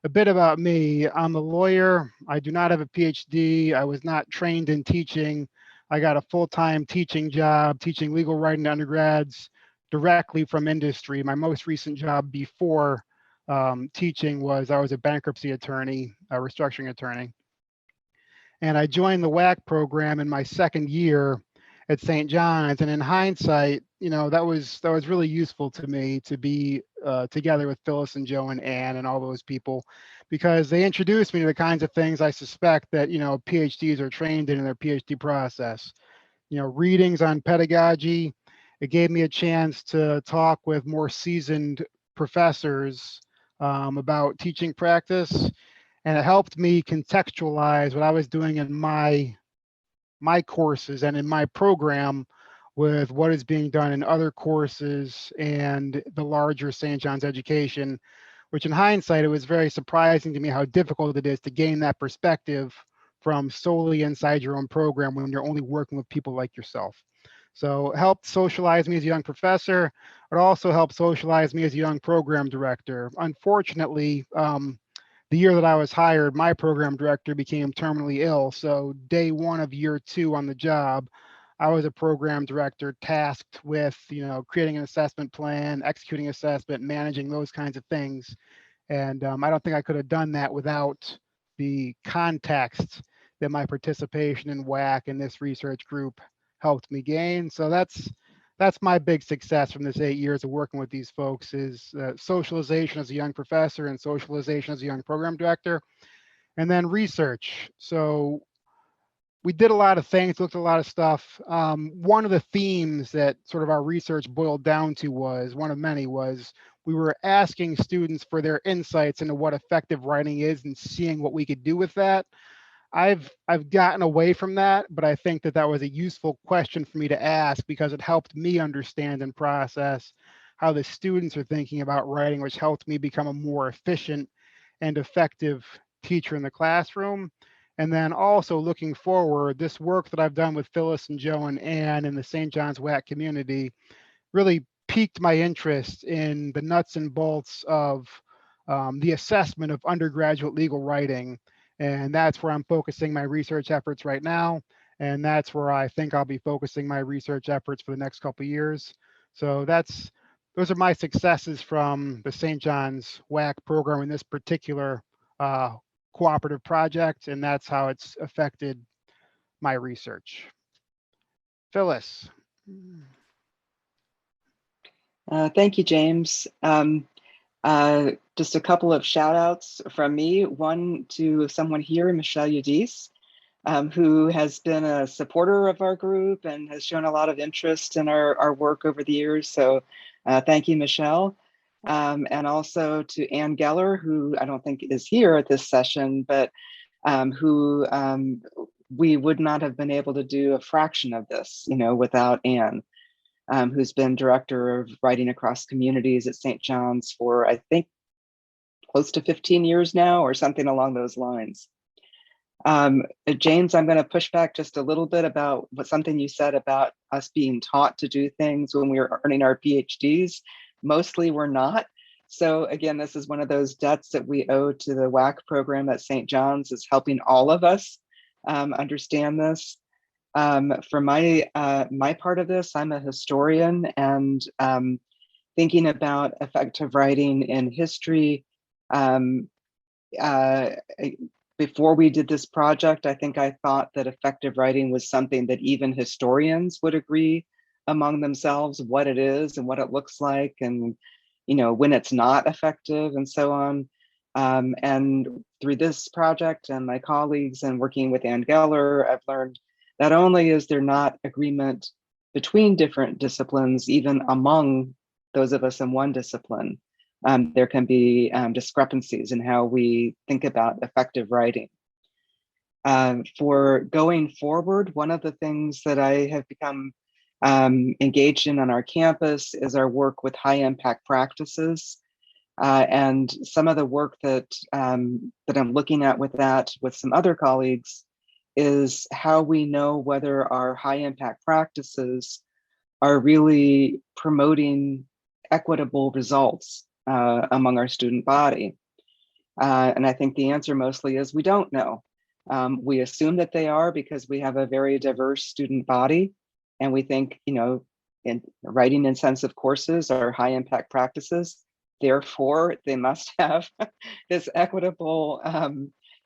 a bit about me: I'm a lawyer. I do not have a PhD. I was not trained in teaching. I got a full-time teaching job, teaching legal writing to undergrads directly from industry. My most recent job before teaching was I was a bankruptcy attorney, a restructuring attorney. And I joined the WAC program in my second year at St. John's. And in hindsight, you know, that was really useful to me to be together with Phyllis and Joe and Ann and all those people, because they introduced me to the kinds of things I suspect that, you know, PhDs are trained in their PhD process. You know, readings on pedagogy. It gave me a chance to talk with more seasoned professors about teaching practice, and it helped me contextualize what I was doing in my courses and in my program with what is being done in other courses and the larger St. John's education, which in hindsight, it was very surprising to me how difficult it is to gain that perspective from solely inside your own program when you're only working with people like yourself. So it helped socialize me as a young professor. It also helped socialize me as a young program director. Unfortunately, the year that I was hired, my program director became terminally ill. So day one of year 2 on the job, I was a program director tasked with, you know, creating an assessment plan, executing assessment, managing those kinds of things. And I don't think I could have done that without the context that my participation in WAC and this research group helped me gain. So that's my big success from this 8 years of working with these folks, is socialization as a young professor and socialization as a young program director, and then research. So we did a lot of things, looked at a lot of stuff. One of the themes that sort of our research boiled down to was, one of many, was we were asking students for their insights into what effective writing is and seeing what we could do with that. I've gotten away from that, but I think that was a useful question for me to ask, because it helped me understand and process how the students are thinking about writing, which helped me become a more efficient and effective teacher in the classroom. And then also looking forward, this work that I've done with Phyllis and Joe and Ann in the St. John's WAC community really piqued my interest in the nuts and bolts of the assessment of undergraduate legal writing. And that's where I'm focusing my research efforts right now. And that's where I think I'll be focusing my research efforts for the next couple of years. So those are my successes from the St. John's WAC program in this particular cooperative project. And that's how it's affected my research. Phyllis. Thank you, James. Just a couple of shout outs from me. One to someone here, Michelle Udis, who has been a supporter of our group and has shown a lot of interest in our work over the years. So thank you, Michelle. And also to Ann Geller, who I don't think is here at this session, but who we would not have been able to do a fraction of this, without Anne, who's been director of writing across communities at St. John's for, I think, close to 15 years now, or something along those lines. James, I'm going to push back just a little bit about something you said about us being taught to do things when we were earning our PhDs. Mostly we're not. So again, this is one of those debts that we owe to the WAC program at St. John's, is helping all of us understand this. For my part of this, I'm a historian, and thinking about effective writing in history. Before we did this project, I think I thought that effective writing was something that even historians would agree among themselves what it is and what it looks like, and when it's not effective and so on. And through this project and my colleagues and working with Ann Geller, I've learned not only is there not agreement between different disciplines, even among those of us in one discipline, there can be discrepancies in how we think about effective writing. For going forward, one of the things that I have become engaged in on our campus is our work with high impact practices. And some of the work that I'm looking at with that with some other colleagues is how we know whether our high impact practices are really promoting equitable results among our student body. And I think the answer mostly is we don't know. We assume that they are because we have a very diverse student body, and we think, in writing intensive courses are high impact practices. Therefore, they must have this equitable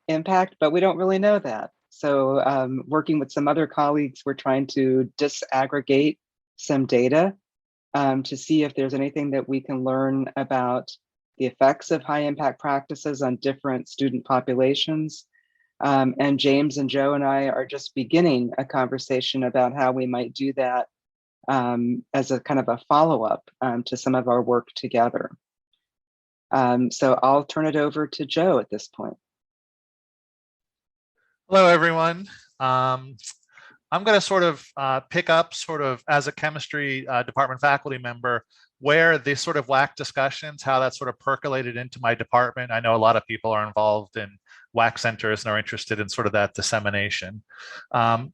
impact, but we don't really know that. So working with some other colleagues, we're trying to disaggregate some data to see if there's anything that we can learn about the effects of high impact practices on different student populations. And James and Joe and I are just beginning a conversation about how we might do that as a kind of a follow-up to some of our work together. So I'll turn it over to Joe at this point. Hello, everyone. I'm going to sort of pick up as a chemistry department faculty member where these sort of WAC discussions, how that sort of percolated into my department. I know a lot of people are involved in WAC centers and are interested in sort of that dissemination.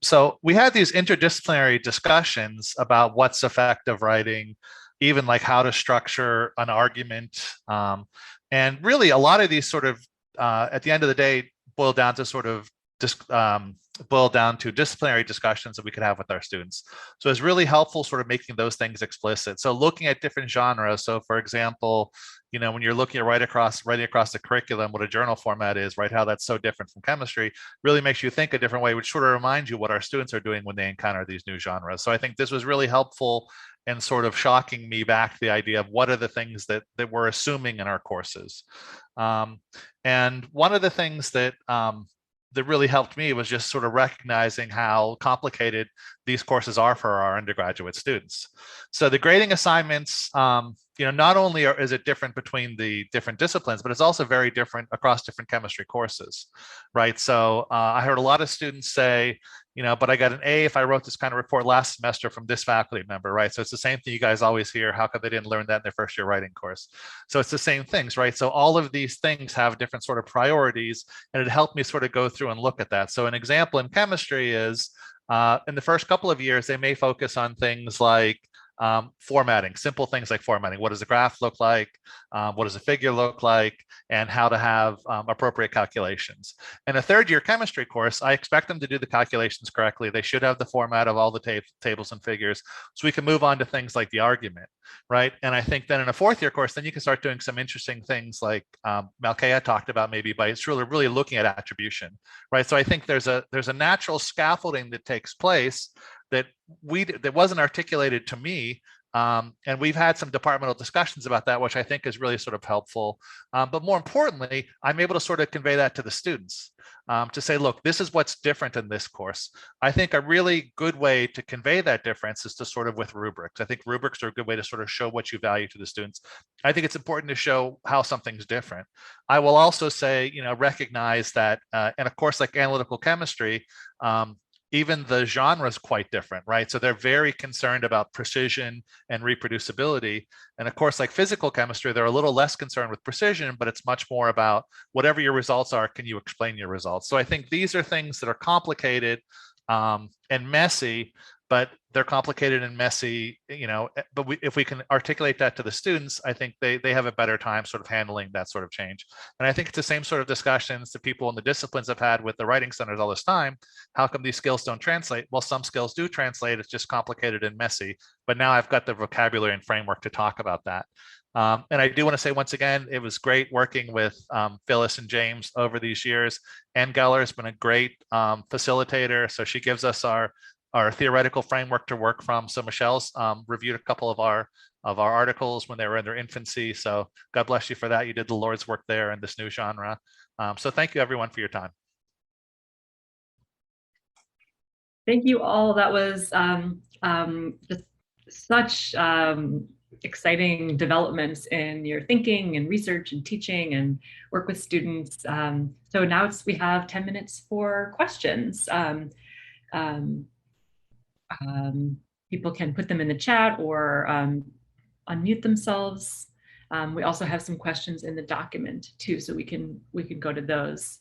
So we had these interdisciplinary discussions about what's effective writing, even like how to structure an argument. And really a lot of these sort of, at the end of the day, boil down to disciplinary discussions that we could have with our students. So it's really helpful sort of making those things explicit. So looking at different genres. So for example, when you're looking at writing across the curriculum, what a journal format is, right? How that's so different from chemistry really makes you think a different way, which sort of reminds you what our students are doing when they encounter these new genres. So I think this was really helpful and sort of shocking me back to the idea of what are the things that we're assuming in our courses. And one of the things that really helped me was just sort of recognizing how complicated these courses are for our undergraduate students. So the grading assignments, not only is it different between the different disciplines, but it's also very different across different chemistry courses, right? So I heard a lot of students say, but I got an A if I wrote this kind of report last semester from this faculty member, right? So it's the same thing you guys always hear. How come they didn't learn that in their first year writing course? So it's the same things, right? So all of these things have different sort of priorities, and it helped me sort of go through and look at that. So an example in chemistry is in the first couple of years, they may focus on things like formatting, simple things like formatting. What does a graph look like? What does a figure look like? And how to have appropriate calculations. In a third year chemistry course, I expect them to do the calculations correctly. They should have the format of all the tables and figures, so we can move on to things like the argument, right? And I think then in a fourth year course, then you can start doing some interesting things like Malkeya talked about, maybe by it's really looking at attribution, right? So I think there's a natural scaffolding that takes place that wasn't articulated to me And we've had some departmental discussions about that, which I think is really sort of helpful. But more importantly, I'm able to sort of convey that to the students to say, look, this is what's different in this course. I think a really good way to convey that difference is to sort of with rubrics. I think rubrics are a good way to sort of show what you value to the students. I think it's important to show how something's different. I will also say, recognize that in a course like analytical chemistry, even the genre is quite different, right? So they're very concerned about precision and reproducibility. And of course, like physical chemistry, they're a little less concerned with precision, but it's much more about whatever your results are, can you explain your results? So I think these are things that are complicated and messy, but they're complicated and messy, but if we can articulate that to the students, I think they have a better time sort of handling that sort of change. And I think it's the same sort of discussions that people in the disciplines have had with the writing centers all this time. How come these skills don't translate? Well, some skills do translate, it's just complicated and messy, but now I've got the vocabulary and framework to talk about that. And I do want to say once again, it was great working with Phyllis and James over these years. Ann Geller has been a great facilitator. So she gives us our theoretical framework to work from. So Michelle's reviewed a couple of our articles when they were in their infancy. So God bless you for that. You did the Lord's work there in this new genre. So thank you everyone for your time. Thank you all. That was just such exciting developments in your thinking and research and teaching and work with students. So now we have 10 minutes for questions. People can put them in the chat or unmute themselves. We also have some questions in the document too, so we can go to those.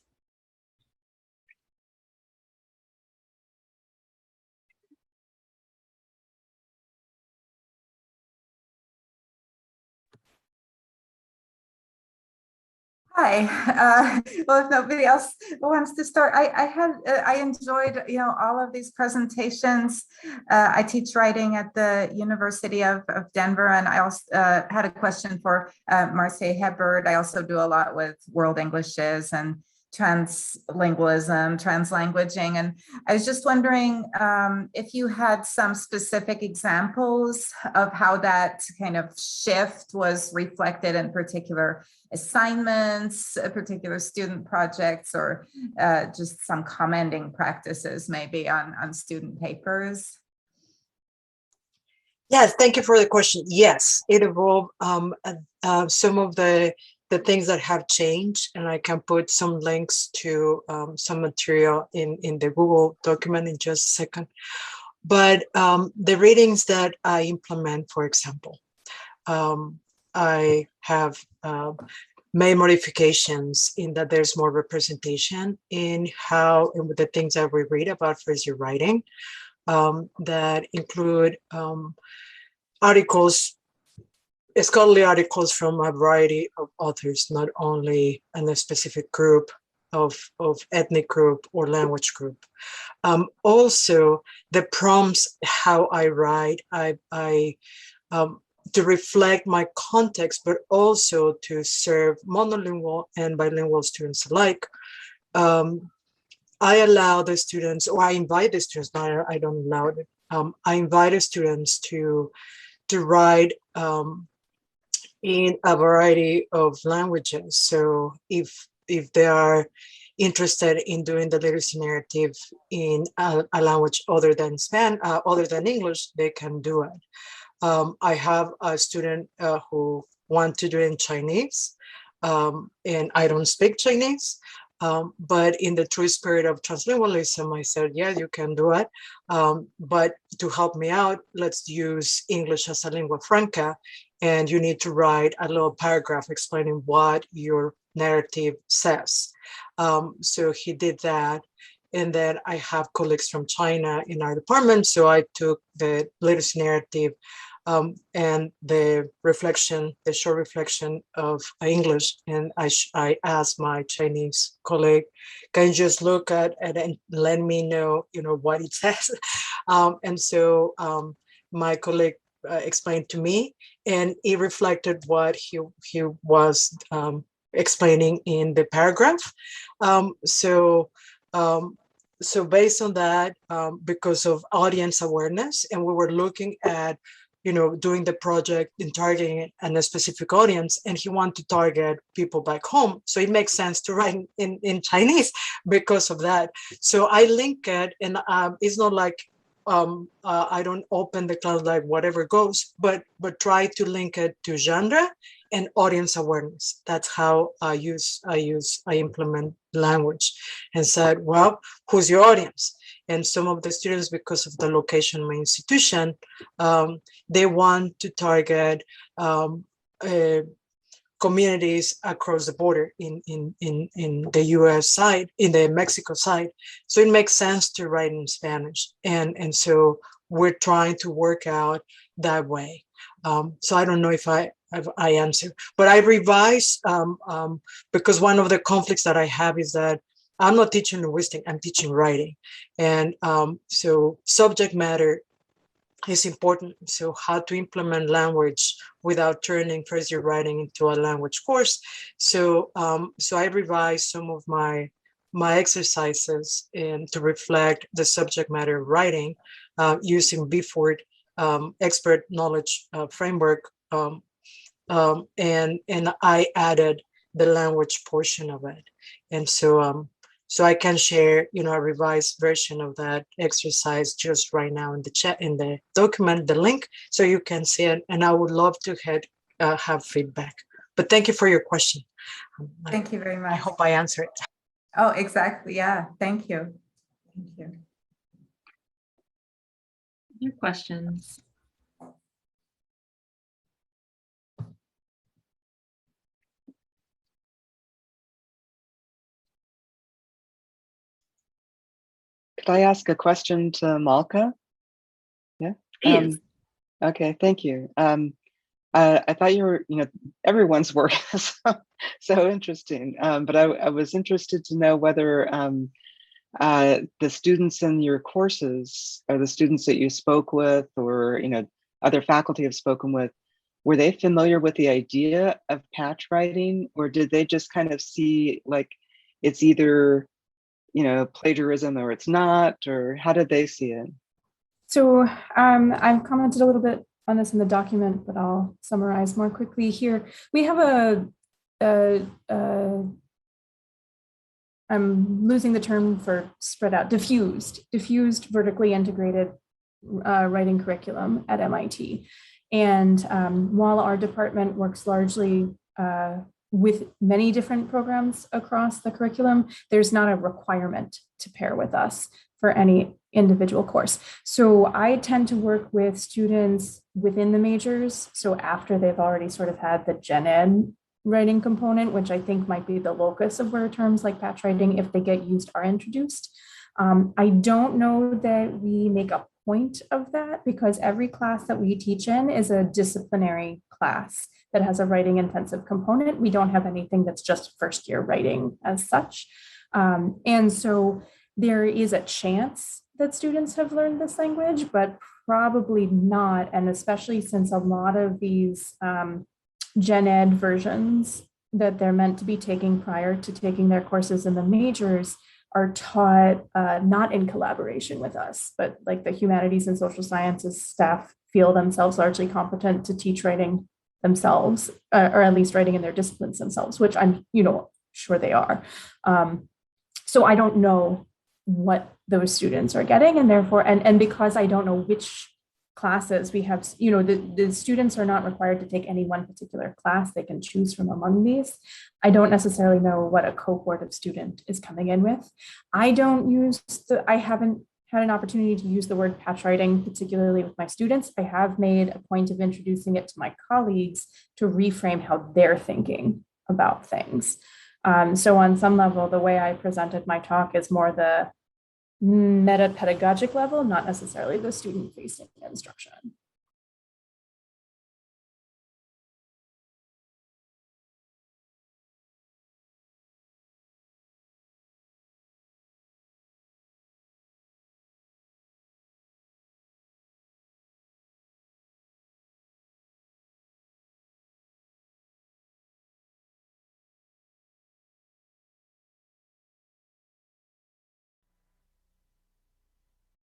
Hi. Well, if nobody else wants to start, I enjoyed all of these presentations. I teach writing at the University of Denver, and I also had a question for Marseille Hebbard. I also do a lot with world Englishes and translingualism, translanguaging, and I was just wondering if you had some specific examples of how that kind of shift was reflected in particular assignments, particular student projects, or just some commenting practices maybe on student papers. Yes, thank you for the question. Yes, it involved some of the things that have changed, and I can put some links to some material in the Google document in just a second. But the readings that I implement, for example, I have made modifications in that there's more representation in how and with the things that we read about first year writing that include articles, scholarly articles from a variety of authors, not only in a specific group of ethnic group or language group. Also, the prompts, how I write, I to reflect my context, but also to serve monolingual and bilingual students alike. I allow the students, or I invite the students, not I don't allow it. I invite the students to write in a variety of languages. So if they are interested in doing the literacy narrative in a language other than other than English, they can do it. I have a student who wants to do it in Chinese, and I don't speak Chinese. But in the true spirit of translingualism, I said, yeah, you can do it. But to help me out, let's use English as a lingua franca. And you need to write a little paragraph explaining what your narrative says. So he did that. And then I have colleagues from China in our department. So I took the literacy narrative and the reflection, the short reflection of English. And I asked my Chinese colleague, can you just look at it and let me know, what it says? And so my colleague explained to me, and it reflected what he was explaining in the paragraph. So based on that, because of audience awareness, and we were looking at, doing the project and targeting it and a specific audience, and he wanted to target people back home. So it makes sense to write in Chinese because of that. So I link it, and it's not like I don't open the class like whatever goes, but try to link it to genre and audience awareness. That's how I implement language, and said, well, who's your audience? And some of the students, because of the location of my institution, they want to target communities across the border in the US side, in the Mexico side. So it makes sense to write in Spanish. And so we're trying to work out that way. So I don't know if I answer, but I revise because one of the conflicts that I have is that I'm not teaching linguistics, I'm teaching writing. And so subject matter is important. So how to implement language without turning first year writing into a language course. So so I revise some of my exercises and to reflect the subject matter of writing using Bford expert knowledge framework. And I added the language portion of it. And so so I can share, a revised version of that exercise just right now in the chat, in the document, the link, so you can see it. And I would love to have feedback. But thank you for your question. Thank you very much. I hope I answered it. Oh, exactly. Yeah. Thank you. Thank you. Your questions? Could I ask a question to Malka? Yeah. Okay, thank you. I thought you were, everyone's work is so interesting, but I was interested to know whether the students in your courses, or the students that you spoke with, or other faculty have spoken with, were they familiar with the idea of patch writing, or did they just kind of see like it's either plagiarism or it's not, or how did they see it? So I've commented a little bit on this in the document, but I'll summarize more quickly here. We have I'm losing the term for spread out, diffused vertically integrated writing curriculum at MIT. And while our department works largely with many different programs across the curriculum, there's not a requirement to pair with us for any individual course. So I tend to work with students within the majors. So after they've already sort of had the gen ed writing component, which I think might be the locus of where terms like patch writing, if they get used, are introduced. I don't know that we make a point of that, because every class that we teach in is a disciplinary class that has a writing intensive component. We don't have anything that's just first year writing as such. And so there is a chance that students have learned this language, but probably not. And especially since a lot of these gen ed versions that they're meant to be taking prior to taking their courses in the majors are taught not in collaboration with us, but like the humanities and social sciences staff feel themselves largely competent to teach writing themselves, or at least writing in their disciplines themselves, which I'm, sure they are. So I don't know what those students are getting, and therefore, and because I don't know which classes we have, the students are not required to take any one particular class. They can choose from among these. I don't necessarily know what a cohort of student is coming in with. I haven't had an opportunity to use the word patch writing, particularly with my students. I have made a point of introducing it to my colleagues to reframe how they're thinking about things. So on some level, the way I presented my talk is more the meta-pedagogic level, not necessarily the student-facing instruction.